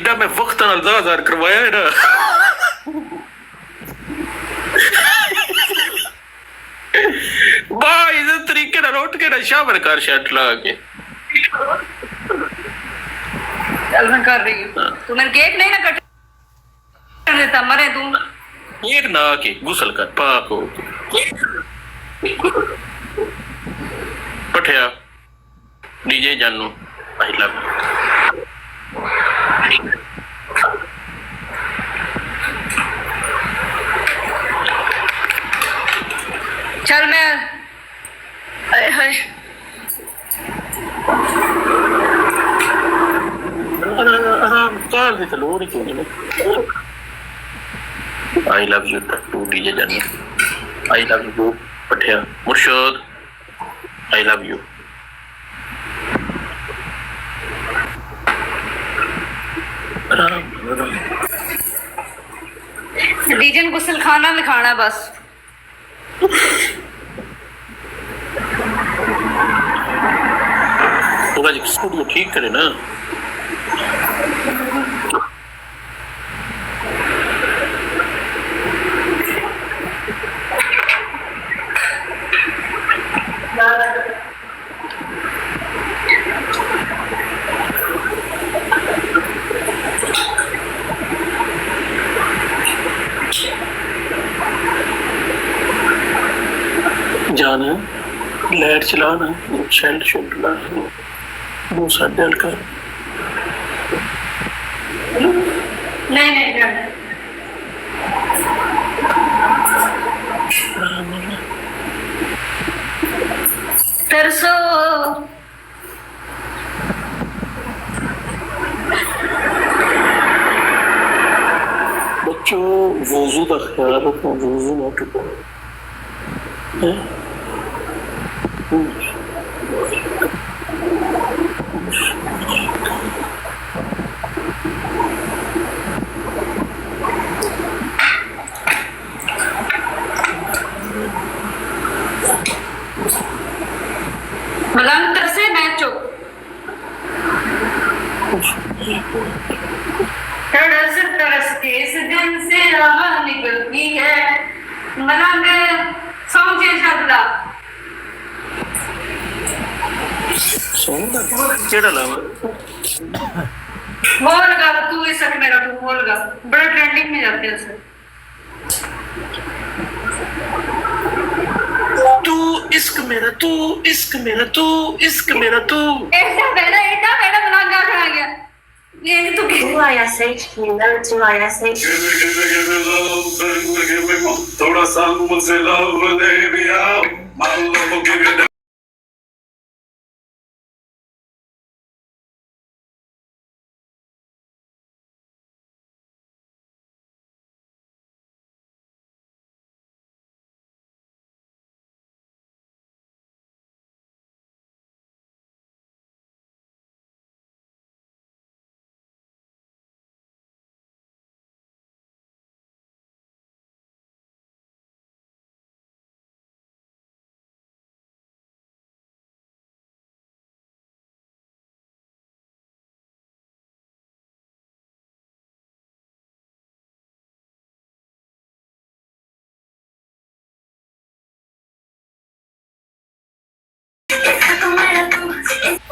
एडा मैं वक्त नाल 10,000 करवाया है ना। भाई इस तरीके नाल उठ के ना शावर कर शर्ट ला के। चल मैं कर रही हूँ। तू मेरे केक नहीं ना कट देता, मरे तू। एक ना के गुसल कर पाक हो पठिया डीजे जानू आई लव चल मैं हाय कार दे चलो और क्यों नहीं। I love you two DJ जानू आई लव यू पठिया मुर्शद आई लव यू। डीजन गुसल खाना लिखाना बस। थोड़ा स्टूडियो ठीक करे ना। जाना लाइट चलाना शेल्ट शेल्ट लाना वो साथ डाल कर नहीं तरसो बच्चों वजू का ख्याल रखो वजू ना टूटो। मलंग तरसे मैं चुप। तरस तरस के इस दिन से राह निकलती है। मलंग समझे शब्दा केड़ा लावा वो लगा तू इस सक मेरा तू वो लगा बड़ा ट्रेंडिंग में जाते हैं उसे। तू इश्क मेरा तू इश्क मेरा तू इश्क मेरा तू ऐसा पहला मलंग आ गया। ये तू Tu vai aceitar, tu vai aceitar. थोड़ा सा मुझसे लव दे दिया मान लो वो give you the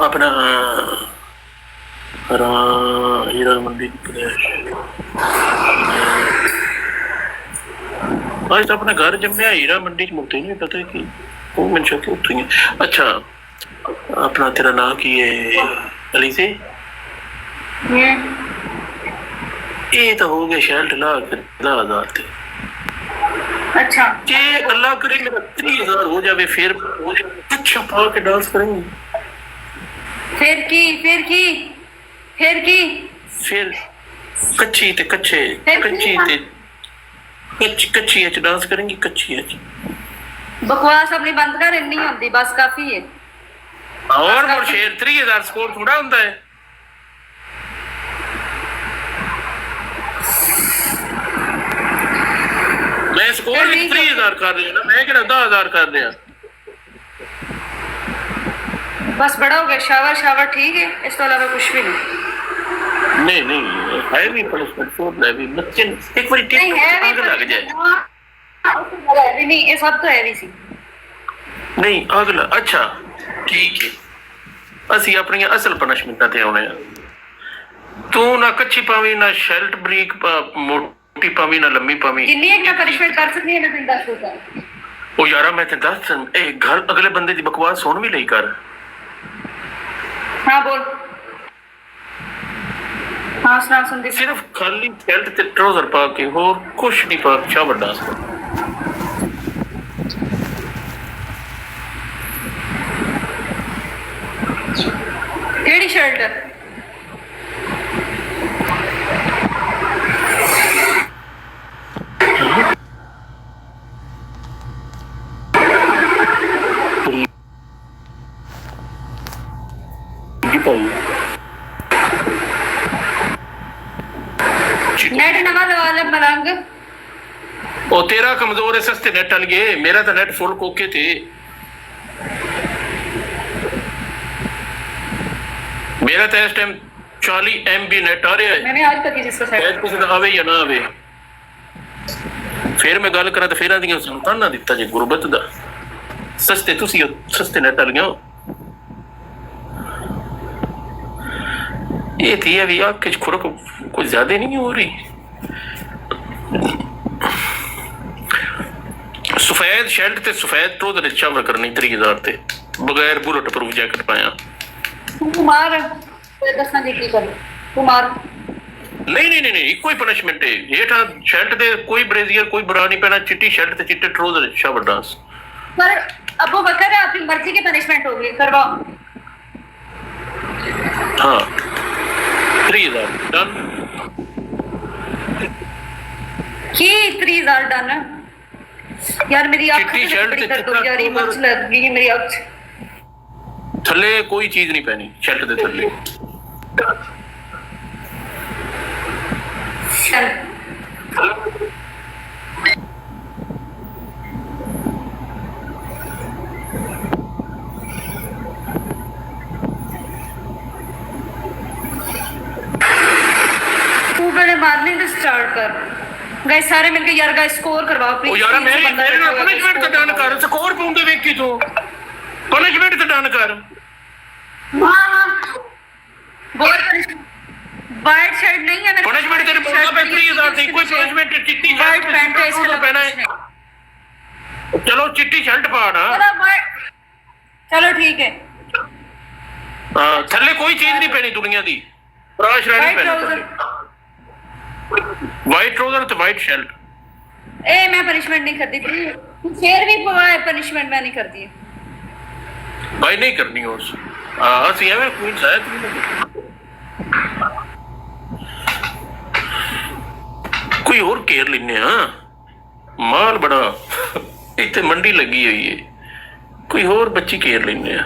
अपना हीरा मंडी आज तो अपना घर जमया हीरा मंडी मुक्ति नहीं पता है कि वो मंशा के उठती है। अच्छा अपना तेरा नाम की है अली से ये तो हो गया शर्ट ला कर 10,000 थे। अच्छा कि अल्लाह करे मेरा 30,000 हो जावे फिर अच्छा पा के डांस करेंगे। फिर कच्ची ते कच्चे कच्ची ते कच्ची अच डांस करेंगी कच्ची अच। बकवास अपनी बंद कर नहीं होती बस काफी है। और शेर 30,000 स्कोर थोड़ा होता है। मैं स्कोर भी 30,000 कर रही हूँ ना मैं क्या 10,000 कर रहा। बस बड़ा हो गया शावर शावर ठीक है इस तो अलावा कुछ भी नहीं। नहीं नहीं है भी पनिशमेंट फॉर लेवी बच्चे एक बार टिक नहीं है आग लग जाए भी नहीं, ये सब तो है भी सी। नहीं आग लग अच्छा ठीक है ਅਸੀਂ ਆਪਣੀਆਂ ਅਸਲ ਪਨਿਸ਼ਮੈਂਟਾਂ ਤੇ ਆਉਣੇ ਆ ਤੂੰ ਨਾ ਕੱਚੀ ਪਾਵੀਂ ਨਾ ਸ਼ੈਲਟ ਬਰੀਕ ਮੋਟੀ ਪਾਵੀਂ ਨਾ ਲੰਮੀ ਪਾਵੀਂ ਕਿੰਨੀ ਇੱਕ ਮੈਂ ਪਨਿਸ਼ਮੈਂਟ ਕਰ ਸਕਦੀ ਹਾਂ ਮੈਂ ਤੈਨੂੰ ਦੱਸ ਦੂੰਗਾ। ਉਹ ਯਾਰਾ ਮੈਂ ਤੇ ਦੱਸ ਇਹ ਘਰ ਅਗਲੇ ਬੰਦੇ ਦੀ ਬਕਵਾਸ ਸੁਣ ਵੀ ਲਈ ਕਰ। हाँ बोल। हाँ सुना सुनती सिर्फ खाली शर्ट ते ट्राउजर पा के होर कुछ नहीं पा क्या बड़ा केड़ी शर्ट नेट नवा लगा ले मलंग। ओ तेरा कमजोर है सस्ते नेट वाली मेरा तो नेट फुल कोके थे मेरा तो इस टाइम 40 MB नेट आ रहा है। मैंने आज तक जिसको शायद किसी का आवे या ना आवे फिर मैं गल करा तो फिर आंदियां संतान ना दिता जी गुरबत दा सस्ते तुसी सस्ते नेट वालियां ये थी अभी आग खुरक कुछ ज्यादा नहीं हो रही। सफेद शर्ट ते सफेद ट्राउजर चावल करनी 30,000 ते बगैर बुलेट प्रूफ जैकेट पाया कुमार दसना जी की कर कुमार नहीं नहीं नहीं नहीं कोई पनिशमेंट है हेठा शर्ट ते कोई ब्रेजियर कोई बरा नहीं पहना चिट्टी शर्ट ते चिट्टे ट्राउजर चावल डांस पर अबू बकर आपकी मर्जी की पनिशमेंट होगी करवाओ। हाँ 3,000 डन की 3,000 डन यार मेरी आंख चिट्टी शर्ट ते कर दो यार ये मच लग गई मेरी आंख थल्ले कोई चीज नहीं पहनी शर्ट दे थल्ले तू पहले मारने से स्टार्ट कर गाइस सारे मिलके यार गाइस स्कोर करवाओ प्लीज। ओ यार मेरे ना पनिशमेंट ते डन कर स्कोर पाउंदे वेखी तू पनिशमेंट ते डन कर। हां हां बोल पनिशमेंट वाइट शर्ट नहीं है मेरे पनिशमेंट तेरे बोलना पे 3,000 दी कोई पनिशमेंट चिट्टी वाइट पैंट है इसका पहना है चलो चिट्टी शर्ट पा ना चलो ठीक है। हां थल्ले कोई चीज नहीं पहनी दुनिया दी प्राश रानी पहना वाइट ट्राउजर ते वाइट शर्ट ए मैं पनिशमेंट नहीं करती थी शेर भी पवाए पनिशमेंट मैं नहीं करती भाई नहीं करनी और ਅਸੀਂ ਐਵੇਂ ਕੋਈ ਸ਼ਾਇਦ ਕੋਈ ਹੋਰ ਕੇਅਰ ਲੈਨੇ ਆ ਮਾਲ ਬੜਾ ਇੱਥੇ ਮੰਡੀ ਲੱਗੀ ਹੋਈ ਏ ਕੋਈ ਹੋਰ ਬੱਚੀ ਕੇਅਰ ਲੈਨੇ ਆ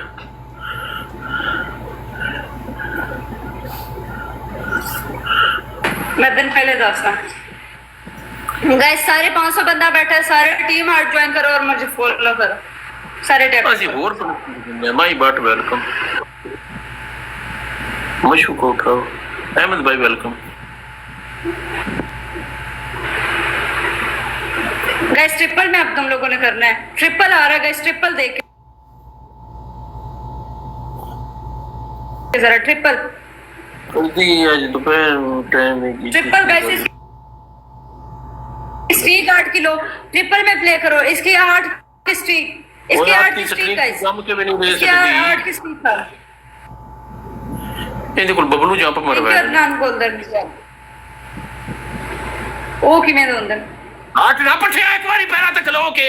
मैं दिन पहले दसा गाइस सारे 500 बंदा बैठा है सारे टीम हार्ट ज्वाइन करो और मुझे फॉलो करो सारे टैप ਅਸੀਂ ਹੋਰ ਮਾਈ ਬਟ ਵੈਲਕਮ मशहूर को उठाओ अहमद भाई वेलकम गाइस ट्रिपल में अब तुम लोगों ने करना है ट्रिपल आ रहा है गाइस ट्रिपल देख जरा ट्रिपल जल्दी आज दोपहर टाइम है triple guys streak 8 kilo triple में प्ले करो इसकी 8 की स्ट्रीक इसकी 8 की स्ट्रीक गाइस कम के भी नहीं दे इसकी 8 की स्ट्रीक था ਇਹਦੇ ਕੋਲ ਬਬਲੂ ਜੰਪ ਮਰਵਾਇਆ ਨਾਮ ਗੋਲਦਰ ਉਹ ਕਿਵੇਂ ਦੇ ਹੁੰਦੇ ਆਟ ਨਾ ਪੱਠਿਆ ਇੱਕ ਵਾਰੀ ਪੈਰਾਂ ਤੇ ਖਲੋ ਕੇ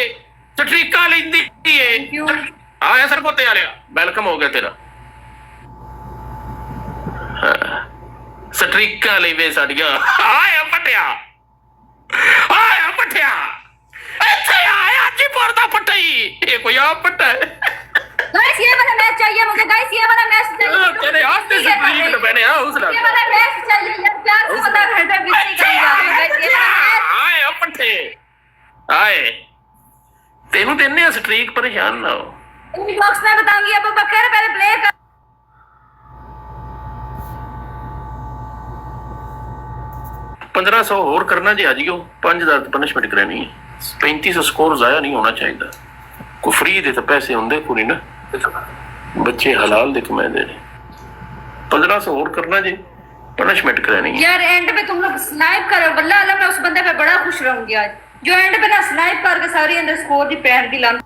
ਸਟ੍ਰੀਕਾ ਲੈਂਦੀ ਏ ਕਿਉਂ ਆਇਆ ਸਰ ਕੋਤੇ ਵਾਲਿਆ ਵੈਲਕਮ ਹੋ ਗਿਆ ਤੇਰਾ ਸਟ੍ਰੀਕਾ ਲਈ ਵੇ ਸਾਡੀਆਂ ਆਇਆ ਪੱਟਿਆ ਇੱਥੇ ਆਇਆ ਜੀ ਪਰਦਾ ਪੱਟਈ ਇਹ ਕੋਈ ਆ ਪੱਟਾ ਹੈ गाइस ये वाला मैच चाहिए मुझे गाइस ये वाला मैच चाहिए तेरे हाथ से स्ट्रीक तो मैंने हां उसला ये वाला मैच चाहिए यार प्यार से बता घंटा बिजली करी जा रही है गाइस ये वाला मैच आए पट्टे आए तेनू देने आ स्ट्रीक परेशान ना हो इनबॉक्स में बताऊंगी अबू बकर पहले प्ले कर 1500 ਹੋਰ ਕਰਨਾ ਜੀ, ਆ ਜਿਓ 5000 ਪਨਿਸ਼ਮੈਂਟ ਕਰਾਣੀ ਹੈ। 3500 ਸਕੋਰ ਜ਼ਾਇਆ ਨਹੀਂ ਹੋਣਾ ਚਾਹੀਦਾ। ਕੋਈ ਫ੍ਰੀ ਦੇ ਤਾਂ ਪੈਸੇ ਹੁੰਦੇ ਕੋਈ ਨਾ, ਬੱਚੇ ਹਲਾਲ ਦੇ ਕਮਾਉਂਦੇ ਨੇ। 1500 और करना जी, पनिशमेंट करानी है। यार एंड में तुम लोग स्नाइप करो, वल्लाह अल्लाह मैं उस बंदे पे बड़ा खुश रहूंगी आज, जो एंड पे ना स्नाइप करके सारी अंदर स्कोर दी पैर दी लान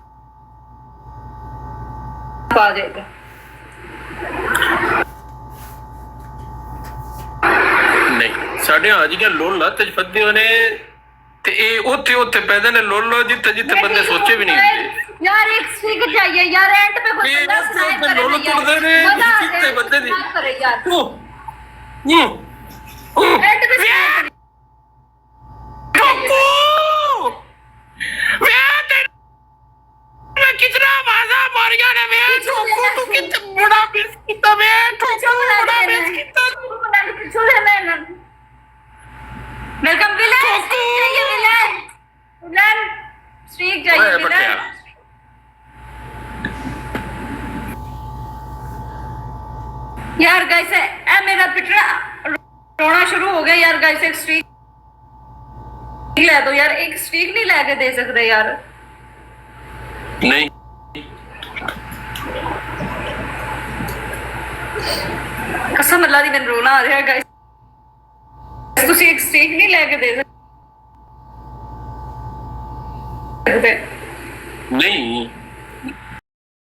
पा देगा। नहीं साढ़े आज क्या लोला तजफदे ने ते ए ओथे ओथे पैदे ने लोलो जिथे जिथे बंदे सोचे भी नहीं होंगे यार। एक स्टिक चाहिए यार, एंड पे कोई बंदा स्नाइप करे लोलो तोड़दे ने जिथे बंदे दी करे यार। एंड पे कितना मजा मारिया ने वे ठोको तू कितना बड़ा मिस किया वे ठोको बड़ा मिस किया छोड़े मैं वेलकम विलन चाहिए, विलन विलन स्ट्रीक चाहिए विलन। यार गाइस ए मेरा पिटना रोना शुरू हो गया यार। गाइस एक स्ट्रीक ले दो यार, एक स्ट्रीक नहीं लेके दे सकते यार। नहीं कसम अल्लाह दी मैंने रोना आ रहा है गाइस, ਤੁਸੀਂ ਇੱਕ ਸਟ੍ਰੀਕ ਨਹੀਂ ਲੈ ਕੇ ਦੇ ਸਕਦੇ। नहीं